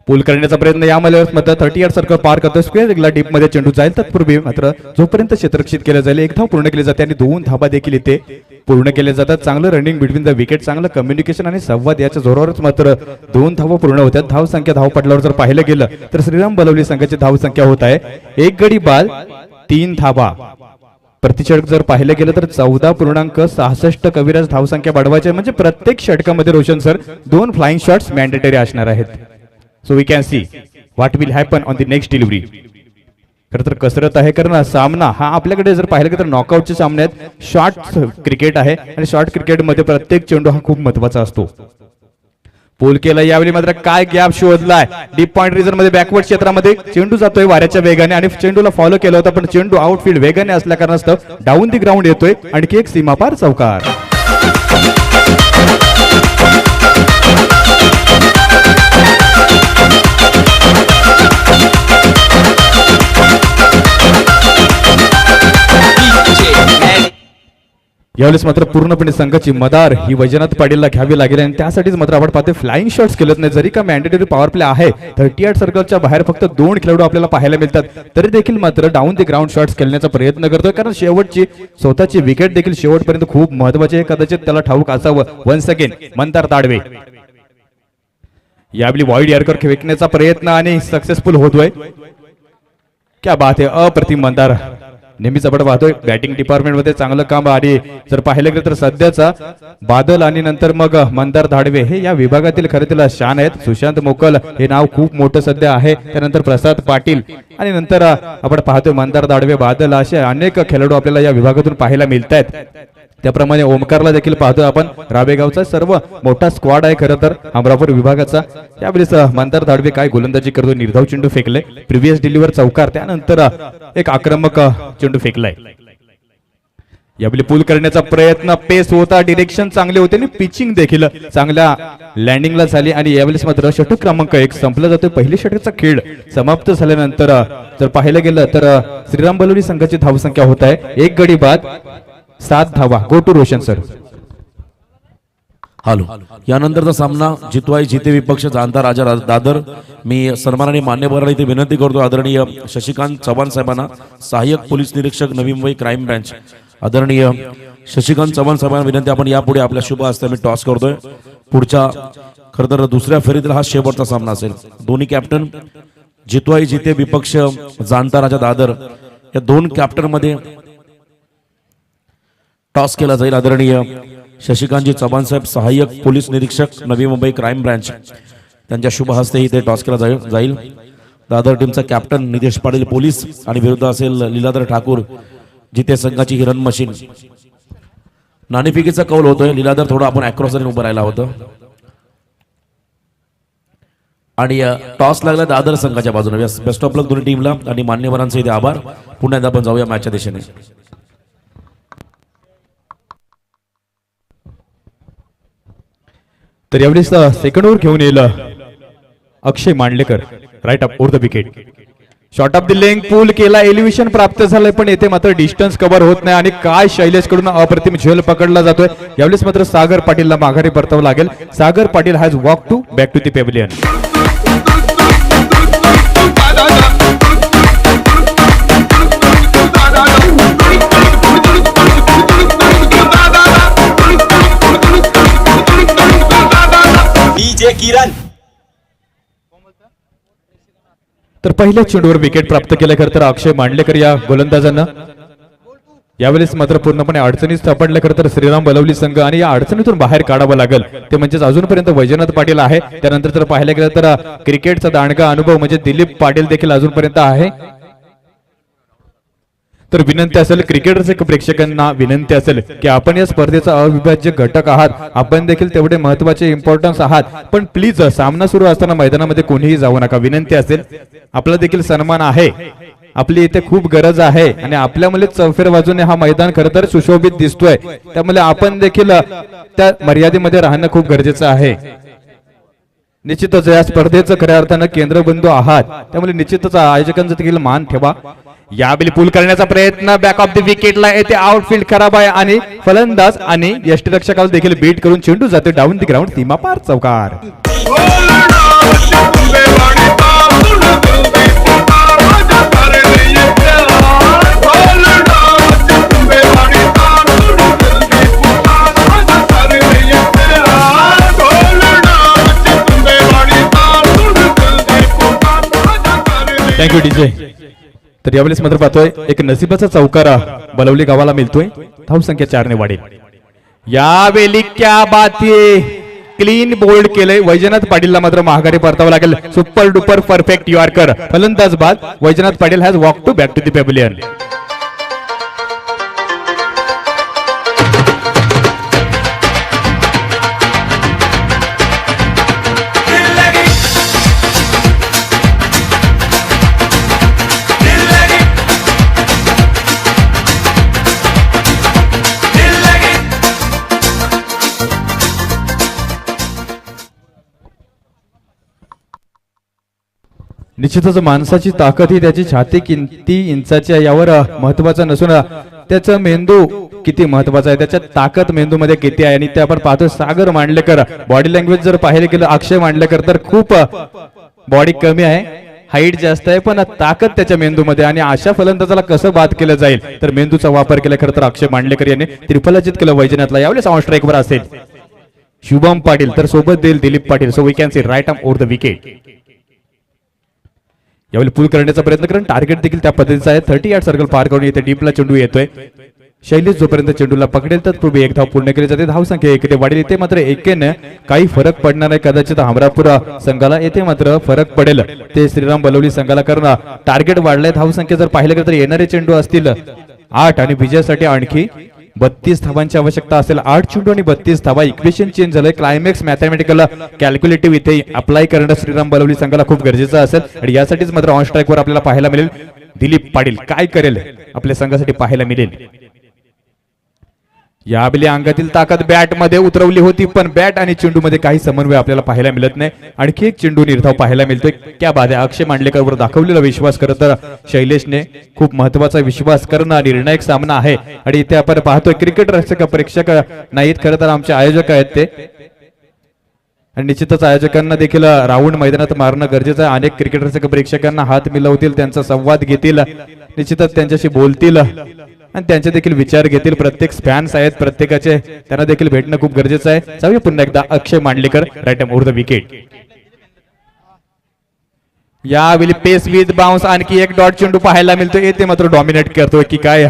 पूल करण्याचा प्रयत्न यामध्ये मात्र 38 सर्कल पार करतो. स्क्वेअर लेगला डीप मध्ये चेंडू जाईल, तत्पूर्वी मात्र जोपर्यंत क्षेत्ररक्षित केलं जाईल 1 धाव पूर्ण केली जाते आणि 2 धाबा देखील इथे पूर्ण केले जातात. चांगलं रनिंग बिटवीन द विकेट, चांगलं कम्युनिकेशन आणि संवाद याच्या जोरावरच मात्र 2 धावा पूर्ण होत्या. धावसंख्या धावपटलावर जर पाहिलं गेलं तर श्रीराम बलवली संघाची धावसंख्या होत आहे 1 गडी बाद 3 धाबा. प्रतिषटक जर पाहिलं गेलं तर 14.66 कविराज धावसंख्या वाढवायची, म्हणजे प्रत्येक षटकामध्ये Roshan sir 2 flying shots mandatory असणार आहेत. So we can see what will happen on the next delivery. खरं तर कसरत आहे, कारण सामना हा आपल्याकडे जर पाहिलं तर नॉकआउटचे सामने आहेत. शॉर्ट क्रिकेट आहे आणि शॉर्ट क्रिकेटमध्ये प्रत्येक चेंडू हा खूप महत्वाचा असतो. पोल केला, यावेळी मात्र काय गॅप शोधलाय डीप पॉइंट रिजन मध्ये बॅकवर्ड क्षेत्रामध्ये. चेंडू जातोय वाऱ्याच्या वेगाने आणि चेंडूला फॉलो केला होता, पण चेंडू आउटफील्ड वेगाने असल्या कारणास्तव डाऊन दी ग्राउंड येतोय. आणखी एक सीमापार चौकार. यावेळेस मात्र पूर्णपणे संघाची मदार ही वैजनाथ पाटीलला घ्यावी लागेल आणि त्यासाठीच मात्र आपण पाहतो फ्लाइंग शॉट्स केलेत नाही. जरी का मॅन्डेटरी पॉवर प्ले आहे 38 सर्कलच्या बाहेर फक्त 2 खेळाडू आपल्याला पाहायला मिळतात, तरी देखील मात्र डाऊन द ग्राउंड शॉट्स खेळण्याचा प्रयत्न करतोय, कारण शेवटची स्वतःची विकेट देखील शेवटपर्यंत खूप महत्वाची आहे. कदाचित त्याला ठाऊक असावं. वन्स अगेन मंदार दाडवे यावेळी वाईड यॉर्कर फेकण्याचा प्रयत्न आणि सक्सेसफुल होतोय. क्या बात आहे, अप्रतिम मंदार. नेहमीच आपण पाहतोय बॅटिंग डिपार्टमेंट मध्ये चांगलं काम. आणि जर पाहिलं गेलं तर सध्याचा बादल आणि नंतर मग मंदार धाडवे हे या विभागातील खरं त्याला शान आहेत. सुशांत मोकल हे नाव खूप मोठं सध्या आहे, त्यानंतर प्रसाद पाटील आणि नंतर आपण पाहतोय मंदार धाडवे, बादल असे अनेक खेळाडू आपल्याला या विभागातून पाहायला मिळत आहेत. त्याप्रमाणे ओमकारला देखील पाहतोय आपण. रावेगावचा सर्व मोठा स्क्वॉड आहे खरं तर अमरापूर विभागाचा. त्यावेळेस मंदार धाडवे काय गोलंदाजी करतो, निर्धाव चेंडू फेकले, प्रिव्हियस डिलिव्हर चौकार, त्यानंतर एक आक्रमक चेंडू फेकलाय. यावेळी पूल करण्याचा प्रयत्न, पेस होता, डिरेक्शन चांगले होते आणि पिचिंग देखील चांगल्या लँडिंगला झाली. आणि यावेळेस मात्र षटक क्रमांक 1 संपला जातोय. पहिली षटकाचा खेळ समाप्त झाल्यानंतर जर पाहिलं गेलं तर श्रीराम बलवली संघाची धावसंख्या होत आहे 1 गडी बाद 7 धावा. Go to Roshan sir. Hello, यानंतरचा सामना जितवाई जिते विपक्ष जाणता राजा दादर. मी सन्मानाने मान्यवरांना इथे विनंती करतो, आदरणीय शशिकांत चव्हाण साहेबांना, सहाय्यक पोलीस निरीक्षक नवी मुंबई क्राईम ब्रांच. आदरणीय शशिकांत चव्हाण साहेबांना विनंती, आपण यापुढे आपल्या शुभ हस्ते मी टॉस करतोय. पुढच्या खरं तर दुसऱ्या फेरीतील हा शेवटचा सामना असेल. दोन्ही कॅप्टन जितवाई जिते विपक्ष जाणता राजा दादर या 2 कॅप्टन मध्ये टॉस केला जाईल. आदरणीय शशिकांतजी चव्हाण साहेब, सहाय्यक पोलीस निरीक्षक नवी मुंबई क्राईम ब्रांच, त्यांच्या शुभ हस्ते इथे टॉस केला जाईल. दादर टीमचा कॅप्टन नितेश पाटील पोलीस आणि विरुद्ध असेल लीलाधर ठाकूर जिथे संघाची ही रन मशीन. नाणेफेकीचा कौल होतोय. लीलाधर थोडं आपण अक्रॉस लाईन उभं राहिला होतं आणि टॉस लागला दादर संघाच्या बाजूने. बेस्ट ऑफ लक दोन्ही टीमला आणि मान्यवरांचे इथे आभार. पुन्हा एकदा आपण जाऊया मॅचच्या दिशेने. तर यावेळेस सेकंड ओव्हर घेऊन येईल Akshay Mandlekar, right up over the wicket. Short of the length pull केला, एलिव्हेशन प्राप्त झालंय पण येथे मात्र डिस्टन्स कव्हर होत नाही आणि काय शैलेश कडून अप्रतिम झेल पकडला जातोय. यावेळेस मात्र सागर पाटीलला माघारी परतावं लागेल. Sagar Patil has walk to back to the pavilion. DJ Kiran तर पहिल्या चेंडूवर विकेट प्राप्त केलं खरं तर अक्षय मांडलेकर या गोलंदाजांना. यावेळेस मात्र पूर्णपणे अडचणीत सापडलं खरं तर श्रीराम बलवली संघ आणि या अडचणीतून बाहेर काढावं लागेल ते म्हणजेच अजूनपर्यंत वैजनाथ पाटील आहे. त्यानंतर जर पाहायला गेलं तर क्रिकेटचा दांडगा अनुभव म्हणजे दिलीप पाटील देखील अजूनपर्यंत आहे. तर विनंती असेल क्रिकेटर्स प्रेक्षकांना विनंती असेल की आपण या स्पर्धेचा अविभाज्य घटक आहात, आपण देखील तेवढे महत्वाचे इम्पॉर्टन्स आहात, पण प्लीज सामना सुरू असताना मैदानामध्ये कोणीही जाऊ नका. विनंती असेल, आपला देखील सन्मान आहे, आपली इथे खूप गरज आहे आणि आपल्यामुळे चौफेर बाजूने हा मैदान खरं तर सुशोभित दिसतोय. त्यामुळे आपण देखील त्या मर्यादेमध्ये राहणं खूप गरजेचं आहे. निश्चितच या स्पर्धेचं खऱ्या अर्थानं केंद्रबिंदू आहात, त्यामुळे निश्चितच आयोजकांचा देखील मान ठेवा. यावेळी पूल करण्याचा प्रयत्न बॅक ऑफ द विकेटला येथे आउटफील्ड खराब आहे आणि फलंदाज आणि यष्टीरक्षकाला देखील बीट करून चेंडू जाते डाऊन द ग्राउंड, सीमा पार चौकार. Thank you DJ. तर यावेळेस मात्र पाहतोय एक नशिबाचा चौकारा बलवली गावाला मिळतोय. धावसंख्या 4 ने वाढेल. यावेळी क्या बात आहे, क्लीन बोल्ड केलंय. वैजनाथ पाटीलला मात्र माघारी परतावं लागेल. सुपर डुपर परफेक्ट यॉर्कर, फलंदाज बाद. Vaijnath Patil has walk to back to the pavilion. निश्चितच माणसाची ताकद ही त्याची छाती किती इंचाची आहे यावर महत्वाचं नसून त्याचा मेंदू किती महत्वाचा आहे, त्याच्या ताकद मेंदूमध्ये किती आहे. आणि ते आपण पाहतो सागर मांडलेकर. बॉडी लँग्वेज जर पाहायला गेलं अक्षय मांडलेकर तर खूप बॉडी कमी आहे, हाईट जास्त आहे, पण ताकद त्याच्या मेंदूमध्ये. आणि अशा फलंदाजाला कसं बाद केलं जाईल तर मेंदूचा वापर केला खरं तर अक्षय मांडलेकर यांनी त्रिफलाजित केलं वैजनाथला. यावेळेस ऑन स्ट्राईक वर असेल शुभम पाटील, तर सोबत देईल Dilip Patil. So we can see right arm over the wicket. यावेळी पूल करण्याचा प्रयत्न करून टार्गेट देखील त्या पद्धतीचा आहे. 30 यार्ड सर्कल पार करून येथे डीपला चेंडू येतोय. शैलेश जोपर्यंत चेंडूला पकडेल तत्पूर्वी एक धाव पूर्ण केली जाते. धावसंख्या 1 वाढेल. इथे मात्र 1 काही फरक पडणार नाही. कदाचित हमरापूर संघाला येथे मात्र फरक पडेल ते श्रीराम बलवली संघाला, कारण टार्गेट वाढलंय. धावसंख्या जर पाहिलं गेलं तर येणारे चेंडू असतील 8 आणि विजयासाठी आणखी 32 धावांची आवश्यकता असेल. 8 चेंडू आणि 32 धावा. इक्वेशन चेंज झालंय. क्लायमॅक्स मॅथमॅटिकल कॅल्क्युलेटिव्ह इथे अप्लाय करणं श्रीराम बलवली संघाला खूप गरजेचं असेल आणि यासाठीच मात्र ऑन स्ट्राईक वर आपल्याला पाहायला मिळेल दिलीप पाटील काय करेल आपल्या संघासाठी पाहायला मिळेल. यावेळी अंगातील ताकद बॅट मध्ये उतरवली होती, पण बॅट आणि चेंडू मध्ये काही समन्वय आपल्याला पाहायला मिळत नाही. आणखी एक चेंडू निर्धाव पाहायला मिळतोय. क्या बात आहे. अक्षय मांडलेकर वर दाखवलेला विश्वास खरं तर शैलेशने खूप महत्वाचा विश्वास करणं निर्णायक सामना आहे. आणि इथे आपण पाहतोय क्रिकेट रसिक प्रेक्षक नाहीत, खरं तर आमचे आयोजक आहेत ते. आणि निश्चितच आयोजकांना देखील राऊंड मैदानात मारणं गरजेचं आहे. अनेक क्रिकेट रसिक प्रेक्षकांना हात मिळवतील, त्यांचा संवाद घेतील, निश्चितच त्यांच्याशी बोलतील आणि त्यांचे देखील विचार घेतील. प्रत्येक फॅन्स आहेत प्रत्येकाचे, त्यांना देखील भेटणं खूप गरजेचं आहे. जाऊया पुन्हा एकदा अक्षय Mandlekar right over the wicket. यावेळी पेस विथ बाउन्स आणखी एक डॉट चेंडू पाहायला मिळतो. येथे मात्र डॉमिनेट करतोय की काय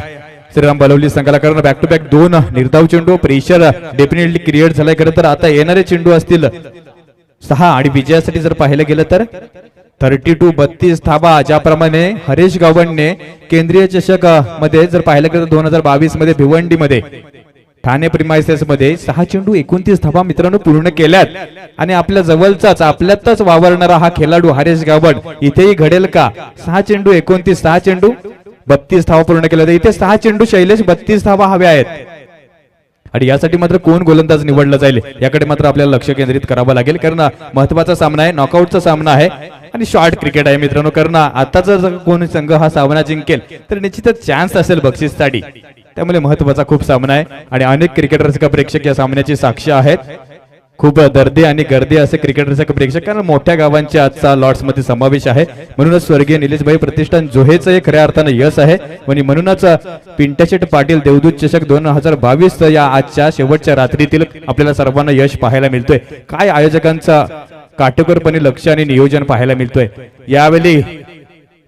श्रीराम बलवली संघाला, कारण बॅक टू बॅक 2 निर्धाव चेंडू. प्रेशर डेफिनेटली क्रिएट झालाय. खरं तर आता येणारे चेंडू असतील 6 आणि विजयासाठी जर पाहायला गेलं तर 32 धाबा ज्याप्रमाणे हरेश गावंडने केंद्रीय चषक मध्ये जर पाहिलं गेलं तर 2022 मध्ये भिवंडी मध्ये ठाणे प्रिमायसेस मध्ये 6 चेंडू 29 धाबा मित्रांनो पूर्ण केल्यात आणि आपल्या जवळचाच आपल्यातच वावरणारा हा खेळाडू हरेश गावंड इथेही घडेल का? 6 चेंडू 29 6 चेंडू 32 धावा पूर्ण केल्या तर इथे 6 चेंडू शैलेश 32 धावा हव्या आहेत आणि यासाठी मात्र कोण गोलंदाज निवडला जाईल याकडे मात्र आपल्याला लक्ष केंद्रित करावं लागेल कारण महत्वाचा सामना आहे, नॉकआउटचा सामना आहे आणि शॉर्ट क्रिकेट आहे मित्रांनो. कारण आता जर कोण संघ हा सामना जिंकेल तर निश्चितच चान्स असेल बक्षीससाठी. त्यामुळे महत्वाचा खूप सामना आहे आणि अनेक क्रिकेटर्स का प्रेक्षक या सामन्याची साक्ष आहेत. खूप दर्दी आणि गर्दी असे क्रिकेटर्स का प्रेक्षक कारण मोठ्या गावांचे आजचा लॉर्ड्स मध्ये समावेश आहे. म्हणूनच स्वर्गीय निलेशभाई प्रतिष्ठान जोहेचं एक खऱ्या अर्थानं यश आहे आणि म्हणूनच पिंट्याशेठ पाटील देवदूत चषक 2022 या आजच्या शेवटच्या रात्रीतील आपल्याला सर्वांना यश पाहायला मिळतोय. काय आयोजकांचा काटेकोरपणे लक्ष आणि नियोजन पाहायला मिळतोय. यावेळी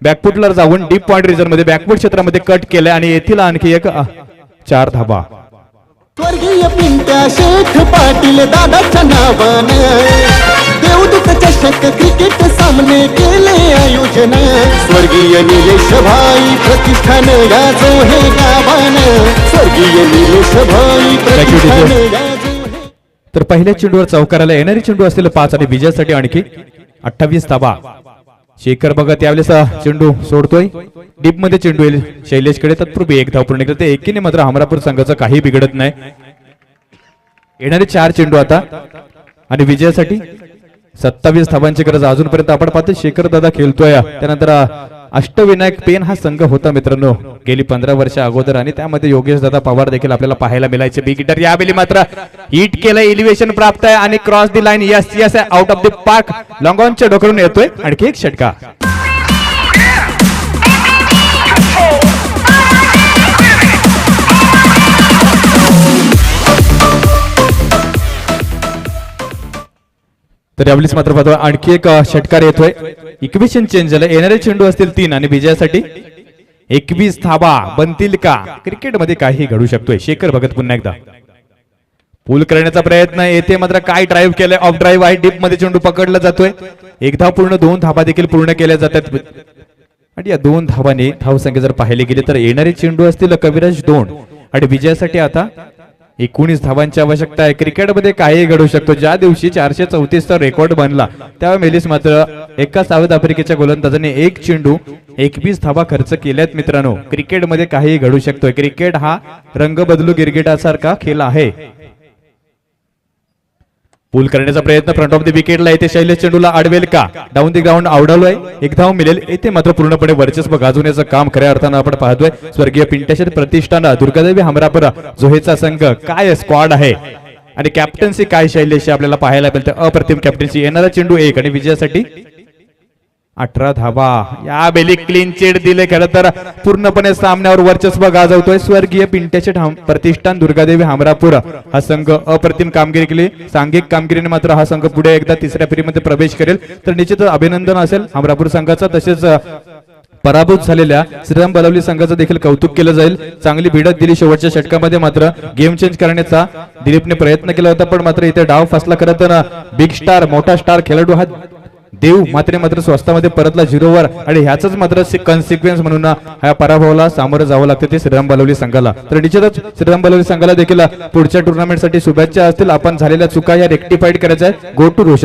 बॅकफुटला जाऊन डीप पॉइंट रिझन मध्ये बॅकफुट क्षेत्रामध्ये कट केलंय आणि येथील आणखी एक 4 धाबा. स्वर्गीय पिंट्या शेठ पाटील दादाच्या नावानं देवदूत चषक क्रिकेट सामने केले आयोजन. स्वर्गीय निलेश भाई प्रतिष्ठान गाजो हे गावानं. स्वर्गीय निलेश भाई प्रतिष्ठान गाजो. तर पहिल्या चेंडूवर चौकाराला येणारी चेंडू असलेले 5 आणि विजयासाठी आणखी 28 धाबा. शेखर भगत यावेळेस चेंडू सोडतोय. डीप मध्ये चेंडू येईल शैलेशकडे. तत्पूर्वी 1 धाव पूर्ण केलं. ते एकीने मात्र हमरापूर संघाचं काही बिघडत नाही. येणारे 4 चेंडू आता आणि विजयासाठी 27 धावांची गरज अजूनपर्यंत आपण पाहतो. शेखर दादा खेळतोय. त्यानंतर अष्टविनायक पेन हा संघ होता मित्रांनो गेली 15 वर्ष अगोदर आणि त्यामध्ये योगेश दादा पवार देखील आपल्याला पाहायला मिळायचे. बिग हिटर यावेळी मात्र हिट केलं. एलिव्हेशन प्राप्त आहे आणि cross the line yes yes out of the park. Long ऑनच्या डोकरून येतोय आणखी एक षटका. तर यावेळीच मात्र पाहतो आणखी एक षटकार येतोय. इक्वेशन चेंज झालं. येणारे चेंडू असतील 3 आणि विजयासाठी 21 धाबा बनतील का? क्रिकेटमध्ये काही घडू शकतोय. शेखर भगत पुन्हा एकदा पूल करण्याचा प्रयत्न येथे मात्र काय ड्राईव्ह केलंय. ऑफ ड्राईव्ह आहे. डीप मध्ये चेंडू पकडला जातोय. 1 धाव पूर्ण 2 धाबा देखील पूर्ण केल्या जातात आणि या 2 धावांनी धावसंख्या जर पाहिले गेले तर येणारे चेंडू असतील कविराज 2 आणि विजयासाठी आता 19 धावांची आवश्यकता आहे. क्रिकेटमध्ये काही घडू शकतो. ज्या दिवशी 434 चा रेकॉर्ड बनला त्यावेळेस मात्र एका साऊथ आफ्रिकेच्या गोलंदाजाने 1 चेंडू 21 धावा खर्च केल्यात मित्रांनो. क्रिकेटमध्ये काही घडू शकतोय. क्रिकेट हा रंग बदलू गिरगिटासारखा खेळ आहे. पूल करण्याचा प्रयत्न फ्रंट ऑफ द विकेटला येथे शैलेश चेंडूला अडवेल का? Down the ground आवडलोय. 1 धाव मिळेल. येथे मात्र पूर्णपणे वर्चस्व गाजवण्याचं काम खऱ्या अर्थानं आपण पाहतोय. स्वर्गीय पिंट्याशेठ प्रतिष्ठान दुर्गादेवी हमरापूर जोहेचा संघ काय स्क्वॉड आहे आणि कॅप्टन्सी काय शैलेश आपल्याला पाहायला मिळते. अप्रतिम कॅप्टन्सी. येणारा चेंडू 1 आणि विजयासाठी 18 धावा. या बेली क्लीन चिट दिले. खरं तर पूर्णपणे सामन्यावर वर्चस्व गाजवतोय स्वर्गीय पिंट्याशेठ प्रतिष्ठान दुर्गादेवी हमरापूर हा संघ. अप्रतिम कामगिरी केली. सांघिक कामगिरीने मात्र हा संघ पुढे एकदा 3ऱ्या फेरीमध्ये प्रवेश करेल तर निश्चितच अभिनंदन असेल हमरापूर संघाचा. तसेच पराभूत झालेल्या श्रीराम बलवली संघाचं देखील कौतुक केलं जाईल. चांगली भिडत दिली. शेवटच्या षटकामध्ये मात्र गेम चेंज करण्याचा दिलीपने प्रयत्न केला होता पण मात्र इथे डाव फसला. खरं तर बिग स्टार मोठा स्टार खेळाडू हा देव मात्र स्वस्तामध्ये परतला 0वर आणि ह्याच मात्र कॉन्सिक्वेन्स म्हणून ह्या पराभवाला सामोरं जावं लागतं ते श्रीराम बलवली संघाला. तर निश्चितच श्रीराम बलवली संघाला देखील पुढच्या टुर्नामेंटसाठी शुभेच्छा असतील. आपण झालेल्या चुका या रेक्टिफाईड करायच्या आहे. Go to Roshan.